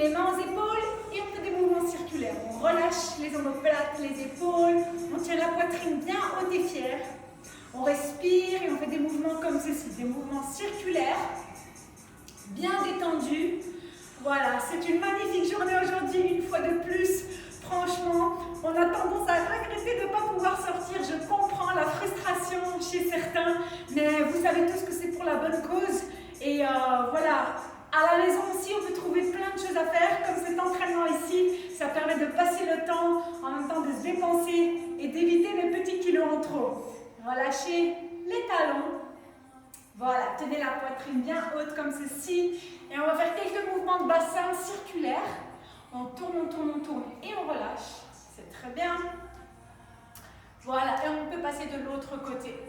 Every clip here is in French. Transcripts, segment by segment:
les mains aux épaules et on fait des mouvements circulaires. On relâche les omoplates, les épaules, on tient la poitrine bien haute et fière. On respire et on fait des mouvements comme ceci, des mouvements circulaires, bien détendus. Voilà, c'est une magnifique journée aujourd'hui, une fois de plus. Franchement, on a tendance à regretter de ne pas pouvoir sortir. Je comprends la frustration chez certains, mais vous savez tous que c'est pour la bonne cause. Et voilà, à la maison aussi, on peut trouver plein de choses à faire, comme cet entraînement ici. Ça permet de passer le temps, en même temps de se dépenser et d'éviter les petits kilos en trop. Relâchez les talons. Voilà, tenez la poitrine bien haute comme ceci. Et on va faire quelques mouvements de bassin circulaires. On tourne, on tourne, on tourne et on relâche. C'est très bien. Voilà, et on peut passer de l'autre côté.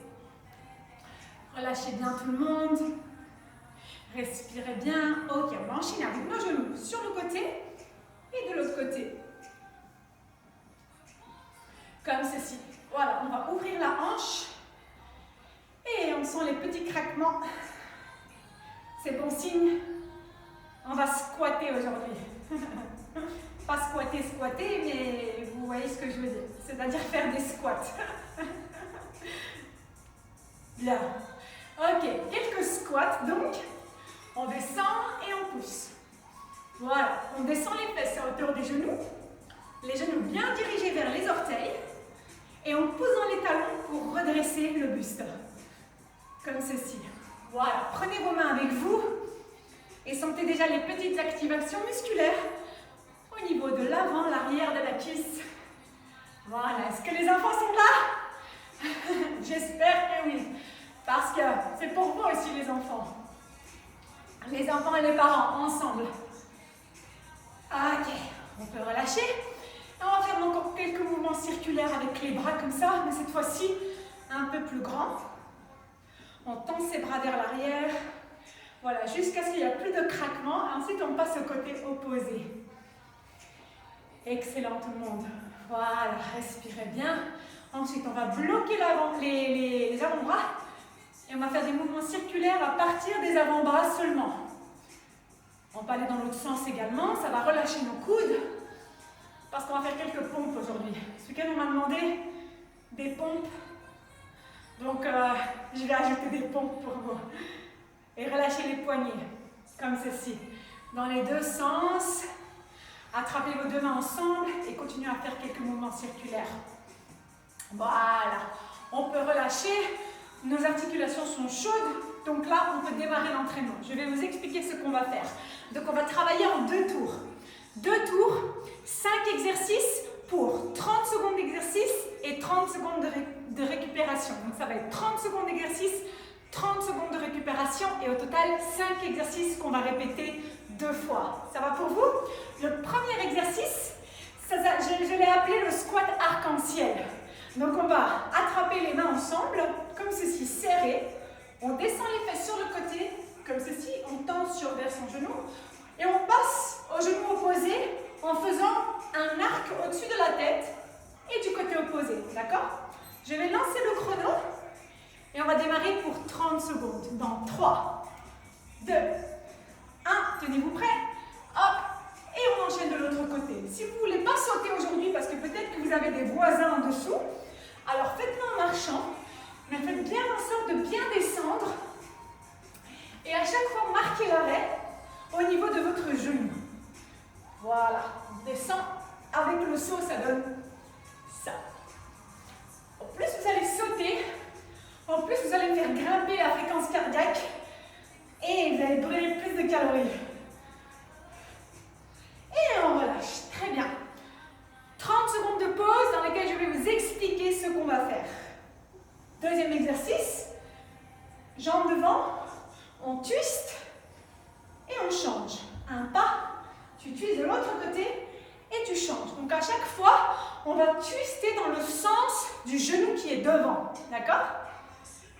Relâchez bien tout le monde. Respirez bien. Ok, on va enchaîner avec nos genoux sur le côté et de l'autre côté. Comme ceci. Voilà, on va ouvrir la hanche. Et on sent les petits craquements. C'est bon signe. On va squatter aujourd'hui. Pas squatter, mais vous voyez ce que je veux dire. C'est-à-dire faire des squats. Bien. Ok, quelques squats donc. On descend et on pousse. Voilà, on descend les fesses à hauteur des genoux. Les genoux bien dirigés vers les orteils. Et on pousse dans les talons pour redresser le buste. Comme ceci. Voilà, prenez vos mains avec vous. Et sentez déjà les petites activations musculaires au niveau de l'avant, l'arrière de la cuisse. Voilà, est-ce que les enfants sont là? J'espère que oui. Parce que c'est pour vous aussi les enfants. Les enfants et les parents ensemble. Ok, on peut relâcher. Et on va faire encore quelques mouvements circulaires avec les bras comme ça, mais cette fois-ci un peu plus grand. On tend ses bras vers l'arrière. Voilà, jusqu'à ce qu'il n'y ait plus de craquement. Ensuite, on passe au côté opposé. Excellent tout le monde. Voilà, respirez bien. Ensuite, on va bloquer les avant-bras. Et on va faire des mouvements circulaires à partir des avant-bras seulement. On peut aller dans l'autre sens également. Ça va relâcher nos coudes. Parce qu'on va faire quelques pompes aujourd'hui. Ce week-end, on m'a demandé des pompes. Donc, je vais ajouter des pompes pour vous. Et relâchez les poignets, comme ceci. Dans les deux sens. Attrapez vos deux mains ensemble et continuez à faire quelques mouvements circulaires. Voilà. On peut relâcher. Nos articulations sont chaudes. Donc là, on peut démarrer l'entraînement. Je vais vous expliquer ce qu'on va faire. Donc, on va travailler en 2 tours. 2 tours, 5 exercices pour 30 secondes d'exercice et 30 secondes de récupération. Donc, ça va être 30 secondes d'exercice, 30 secondes de récupération et au total 5 exercices qu'on va répéter 2 fois. Ça va pour vous? Le premier exercice, je l'ai appelé le squat arc-en-ciel. Donc on va attraper les mains ensemble, comme ceci, serrées. On descend les fesses sur le côté, comme ceci, on tend vers son genou. Et on passe au genou opposé en faisant un arc au-dessus de la tête et du côté opposé. D'accord? Je vais lancer le chrono. Et on va démarrer pour 30 secondes. Dans 3, 2, 1. Tenez-vous prêts. Hop. Et on enchaîne de l'autre côté. Si vous ne voulez pas sauter aujourd'hui, parce que peut-être que vous avez des voisins en dessous, alors faites-le en marchant. Mais faites bien en sorte de bien descendre. Et à chaque fois, marquez l'arrêt au niveau de votre genou. Voilà. On descend. Avec le saut, ça donne ça. En plus, vous allez sauter. En plus, vous allez faire grimper la fréquence cardiaque et vous allez brûler plus de calories. Et on relâche. Très bien. 30 secondes de pause dans lesquelles je vais vous expliquer ce qu'on va faire. Deuxième exercice. Jambes devant. On twist et on change. Un pas. Tu twistes de l'autre côté et tu changes. Donc à chaque fois, on va twister dans le sens du genou qui est devant. D'accord ?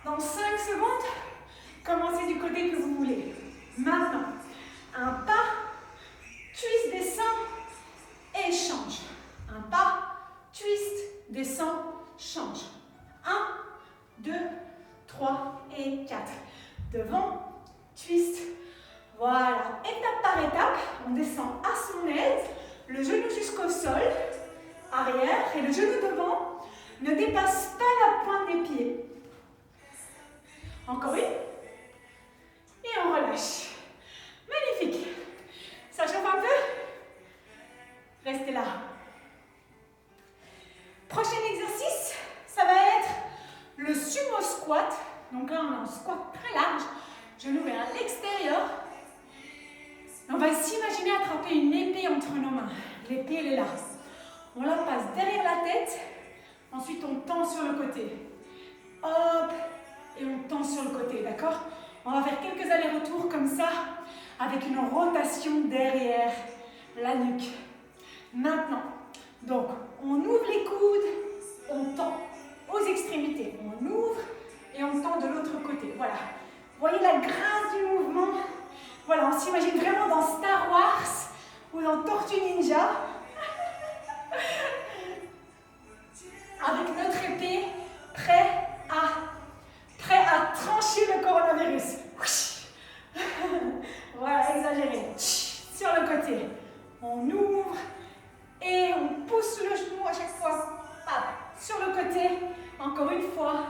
Dans 5 secondes, commencez du côté que vous voulez. Maintenant, un pas, twist, descend et change. Un pas, twist, descend, change. 1, 2, 3 et 4. Devant, twist. Voilà. Étape par étape, on descend à grâce, on aide le genou jusqu'au sol, arrière, et le genou devant ne dépasse pas la pointe des pieds. Encore une. Et on relâche. Magnifique. Ça chauffe un peu? Restez là. Prochain exercice, ça va être le sumo squat. Donc là, on a un squat très large. Genou vers l'extérieur. On va s'imaginer attraper une épée entre nos mains. L'épée, elle est là. On la passe derrière la tête. Ensuite, on tend sur le côté. Hop. Et on tend sur le côté, d'accord? On va faire quelques allers-retours comme ça, avec une rotation derrière la nuque. Maintenant, donc, on ouvre les coudes, on tend aux extrémités. On ouvre et on tend de l'autre côté. Voilà. Voyez la grâce du mouvement? Voilà, on s'imagine vraiment dans Star Wars ou dans Tortue Ninja. Avec notre épée, prêt à trancher le coronavirus. Voilà, exagéré. Sur le côté. On ouvre et on pousse le genou à chaque fois. Hop, sur le côté, encore une fois.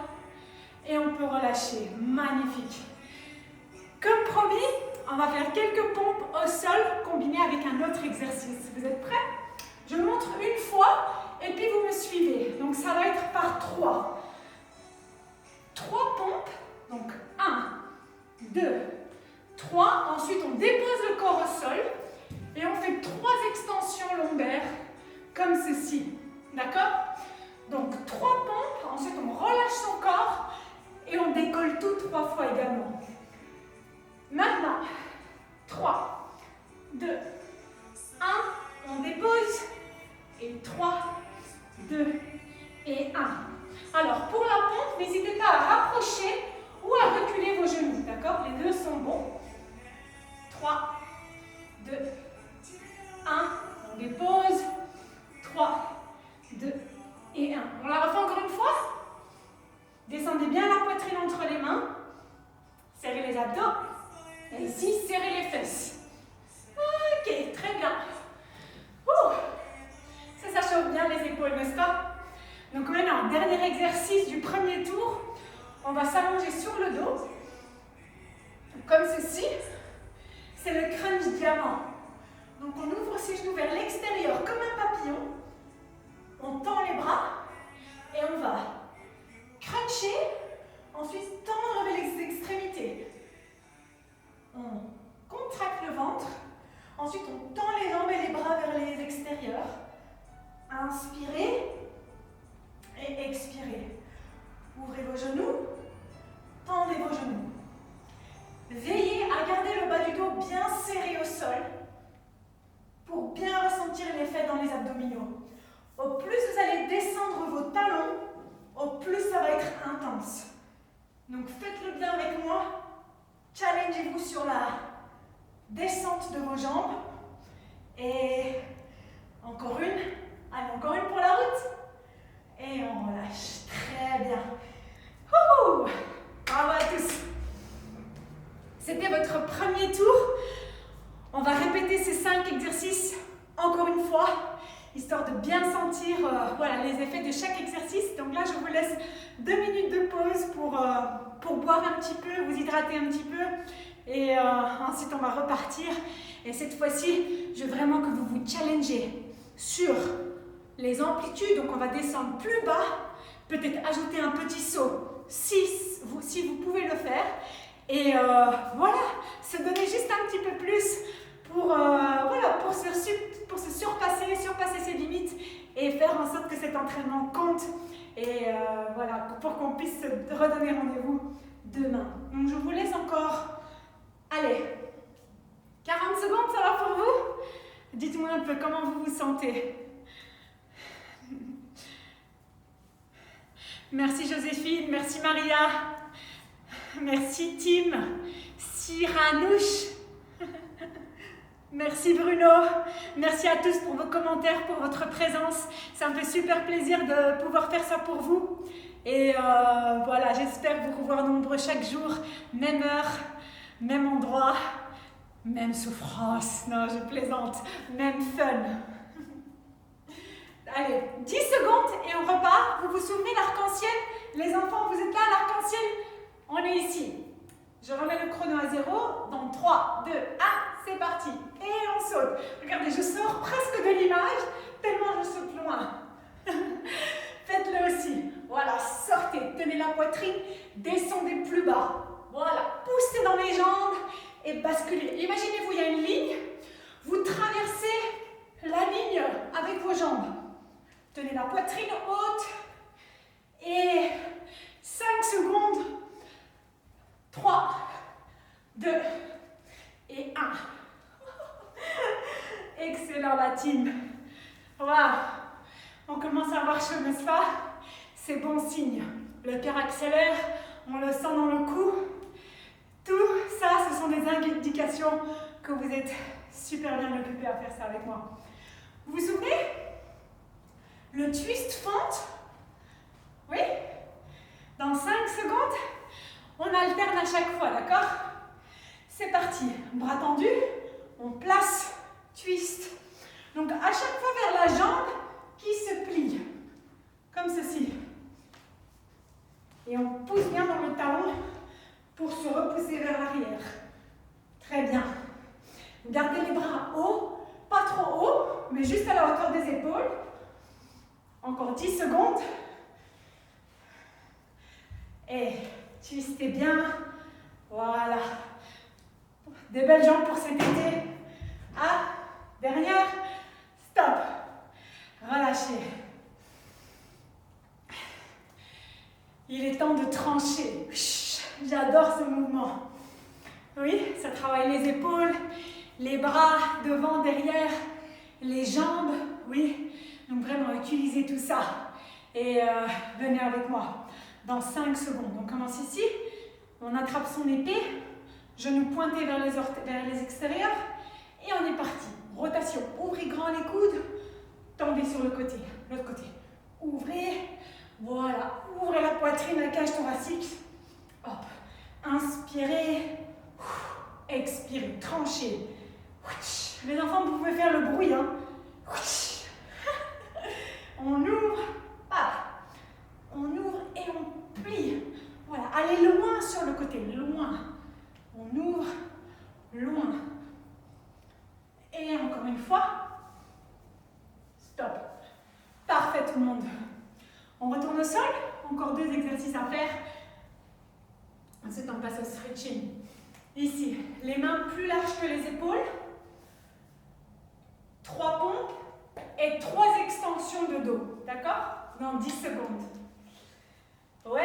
Et on peut relâcher. Magnifique. Comme promis, on va faire quelques pompes au sol combinées avec un autre exercice. Vous êtes prêts? Je montre une fois et puis vous me suivez. Donc ça va être par 3. 3 pompes. Donc 1, 2, 3. Ensuite, on dépose le corps au sol et on fait 3 extensions lombaires comme ceci. D'accord? Donc 3 pompes. Ensuite, on relâche son corps et on décolle tout 3 fois également. Maintenant, 3, 2, 1, on dépose, et 3, 2 et 1. Alors, pour la pompe, n'hésitez pas à rapprocher ou à reculer vos genoux, d'accord? Les deux sont bons. 3, 2, 1, on dépose, 3, 2 et 1. On la refait encore une fois. Descendez bien la poitrine entre les mains, serrez les abdos. Et ici, serrez les fesses. Ok, très bien. Ça chauffe bien les épaules, n'est-ce pas? Donc maintenant, dernier exercice du premier tour. On va s'allonger sur le dos. Comme ceci. C'est le crunch diamant. Donc on ouvre ses genoux vers l'extérieur comme un papillon. On tend les bras. Et on va cruncher. Ensuite, tendre vers les extrémités. On contracte le ventre. Ensuite, on tend les jambes et les bras vers les extérieurs. Inspirez et expirez. Ouvrez vos genoux. Tendez vos genoux. Veillez à garder le bas du dos bien serré au sol pour bien ressentir l'effet dans les abdominaux. Au plus vous allez descendre vos talons, au plus ça va être intense. Donc faites-le bien avec moi. Challengez-vous sur la descente de vos jambes. Et encore une. Allez, encore une pour la route. Et on relâche. Très bien. Bravo à tous. C'était votre premier tour. On va répéter ces 5 exercices encore une fois, histoire de bien sentir voilà, les effets de chaque exercice. Donc là, je vous laisse 2 minutes de pause pour boire un petit peu, vous hydrater un petit peu. Et ensuite, on va repartir. Et cette fois-ci, je veux vraiment que vous vous challengez sur les amplitudes. Donc, on va descendre plus bas. Peut-être ajouter un petit saut si vous pouvez le faire. Et voilà, se donner juste un petit peu plus pour se surpasser ses limites et faire en sorte que cet entraînement compte. Et voilà, pour qu'on puisse se redonner rendez-vous demain. Donc, je vous laisse encore. Allez, 40 secondes, ça va pour vous? Dites-moi un peu comment vous vous sentez. Merci Joséphine, merci Maria, merci Tim, Cyranouche, merci Bruno, merci à tous pour vos commentaires, pour votre présence. Ça me fait super plaisir de pouvoir faire ça pour vous. Et voilà, j'espère vous revoir nombreux chaque jour, même heure, même endroit. Même souffrance. Non, je plaisante. Même fun. Allez, 10 secondes et on repart. Vous vous souvenez l'arc-en-ciel? Les enfants, vous êtes là, l'arc-en-ciel? On est ici. Je remets le chrono à 0. Dans 3, 2, 1, c'est parti. Et on saute. Regardez, je sors presque de l'image, tellement je saute loin. Faites-le aussi. Voilà, sortez, tenez la poitrine, descendez plus bas. Voilà, poussez dans les jambes et basculez. Imaginez-vous, il y a une ligne. Vous traversez la ligne avec vos jambes. Tenez la poitrine haute. Et 5 secondes. 3, 2 et 1. Excellent la team. Waouh. On commence à avoir chaud, n'est-ce pas? C'est bon signe. Le cœur accélère, on le sent dans le cou. Tout ça, ce sont des indications que vous êtes super bien occupés à faire ça avec moi. Vous vous souvenez? Le twist fente. Oui? Dans 5 secondes, on alterne à chaque fois, d'accord? C'est parti. Bras tendus, on place, twist. Donc à chaque fois vers la jambe qui se plie, comme ceci. Et on pousse bien dans le talon pour se repousser vers l'arrière. Très bien. Gardez les bras hauts, pas trop haut, mais juste à la hauteur des épaules. Encore 10 secondes. Et twistez bien. Voilà. Des belles jambes pour cet été. Ah, dernière. Stop. Relâchez. Il est temps de trancher. J'adore ce mouvement. Oui, ça travaille les épaules, les bras, devant, derrière, les jambes. Oui, donc vraiment, utilisez tout ça. Et venez avec moi. Dans 5 secondes. On commence ici. On attrape son épée. Genoux pointés vers les extérieurs. Et on est parti. Rotation. Ouvrez grand les coudes. Tendez sur le côté. L'autre côté. Ouvrez. Voilà. Ouvrez la poitrine, la cage thoracique. Hop. Inspirez. Expirez. Tranchez. Les enfants, vous pouvez faire le bruit. Hein. On ouvre. On ouvre et on plie. Voilà. Allez loin sur le côté. Loin. On ouvre. Loin. Et encore une fois. Stop. Parfait tout le monde. On retourne au sol. Encore 2 exercices à faire. Ensuite, on passe au stretching. Ici, les mains plus larges que les épaules. 3 pompes et 3 extensions de dos. D'accord? Dans 10 secondes. Ouais.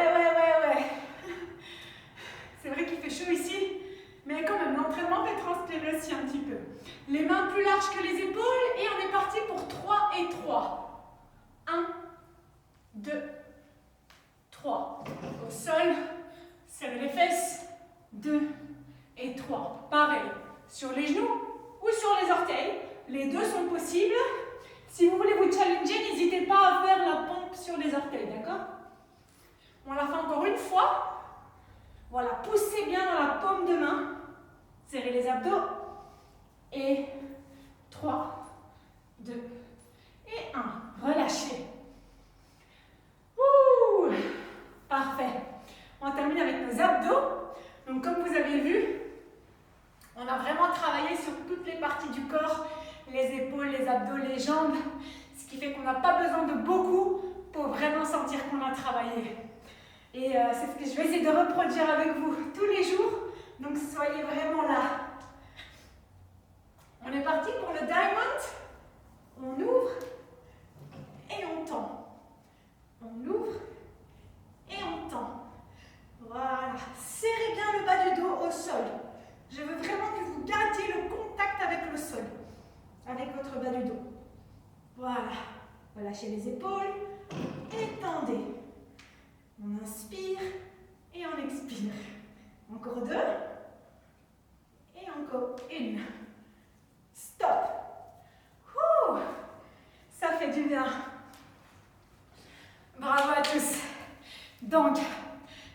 C'est vrai qu'il fait chaud ici, mais quand même, l'entraînement fait transpirer aussi un petit peu. Les mains plus larges que les épaules et on est parti pour 3 et 3. 1, 2, 3. Au sol, serrez les fesses. 2 et 3. Pareil, sur les genoux ou sur les orteils. Les deux sont possibles. Si vous voulez vous challenger, n'hésitez pas à faire la pompe sur les orteils, d'accord? On la fait encore une fois. Voilà, poussez bien dans la paume de main. Serrez les abdos. Et 3, 2 et 1. Relâchez. Ouh, parfait. On termine avec nos abdos. Donc comme vous avez vu, on a vraiment travaillé sur toutes les parties du corps, les épaules, les abdos, les jambes, ce qui fait qu'on n'a pas besoin de beaucoup pour vraiment sentir qu'on a travaillé. Et c'est ce que je vais essayer de reproduire avec vous tous les jours, donc soyez vraiment là. On est parti pour le diamond. On ouvre et on tend. On ouvre et on tend. Voilà, serrez bien le bas du dos au sol. Je veux vraiment que vous gardiez le contact avec le sol, avec votre bas du dos. Voilà, relâchez les épaules et tendez. On inspire et on expire. Encore 2 et encore 1. Stop. Ouh, ça fait du bien. Bravo à tous. Donc,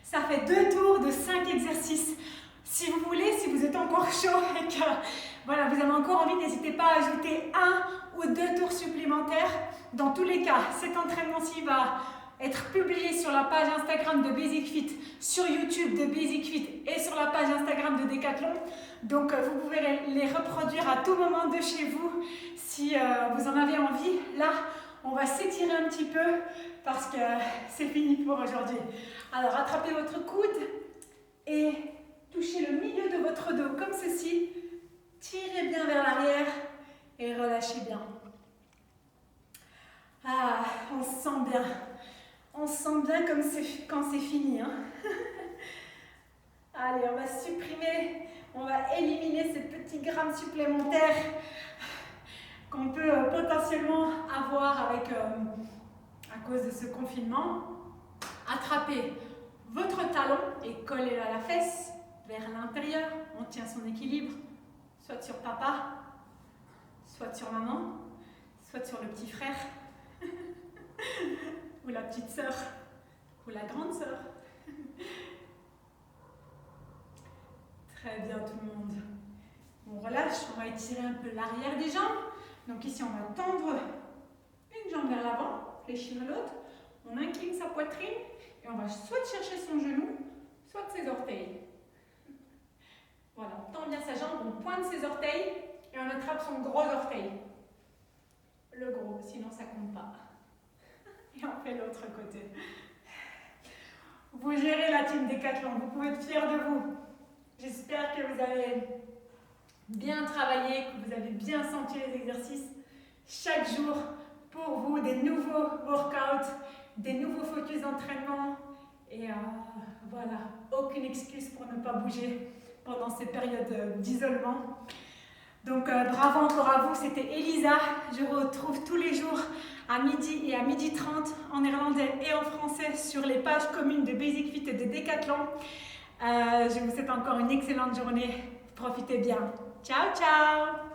ça fait 2 tours de 5 exercices. Si vous voulez, si vous êtes encore chaud et que n'hésitez pas à ajouter 1 ou 2 tours supplémentaires. Dans tous les cas, cet entraînement-ci va être publié sur la page Instagram de Basic Fit, sur YouTube de Basic Fit et sur la page Instagram de Decathlon. Donc vous pouvez les reproduire à tout moment de chez vous si vous en avez envie. Là, on va s'étirer un petit peu parce que c'est fini pour aujourd'hui. Alors attrapez votre coude et touchez le milieu de votre dos comme ceci. Tirez bien vers l'arrière et relâchez bien. Ah, on se sent bien. On se sent bien comme quand c'est fini. Hein. Allez, on va supprimer, on va éliminer ces petits grammes supplémentaires qu'on peut potentiellement avoir avec, à cause de ce confinement. Attrapez votre talon et collez-le à la fesse vers l'intérieur. On tient son équilibre, soit sur papa, soit sur maman, soit sur le petit frère, ou la petite sœur, ou la grande sœur. Très bien tout le monde. On relâche, on va étirer un peu l'arrière des jambes. Donc ici on va tendre une jambe vers l'avant, fléchir l'autre. On incline sa poitrine et on va soit chercher son genou, soit ses orteils. Voilà, on tend bien sa jambe, on pointe ses orteils et on attrape son gros orteil. Le gros, sinon ça compte pas. Et on fait l'autre côté. Vous gérez la team Decathlon, vous pouvez être fiers de vous. J'espère que vous avez bien travaillé, que vous avez bien senti les exercices. Chaque jour, pour vous, des nouveaux workouts, des nouveaux focus d'entraînement. Et voilà, aucune excuse pour ne pas bouger pendant ces périodes d'isolement. Donc bravo encore à vous, c'était Elisa. Je vous retrouve tous les jours à midi et à 12h30 en néerlandais et en français sur les pages communes de Basic Fit et de Decathlon. Je vous souhaite encore une excellente journée. Profitez bien. Ciao, ciao!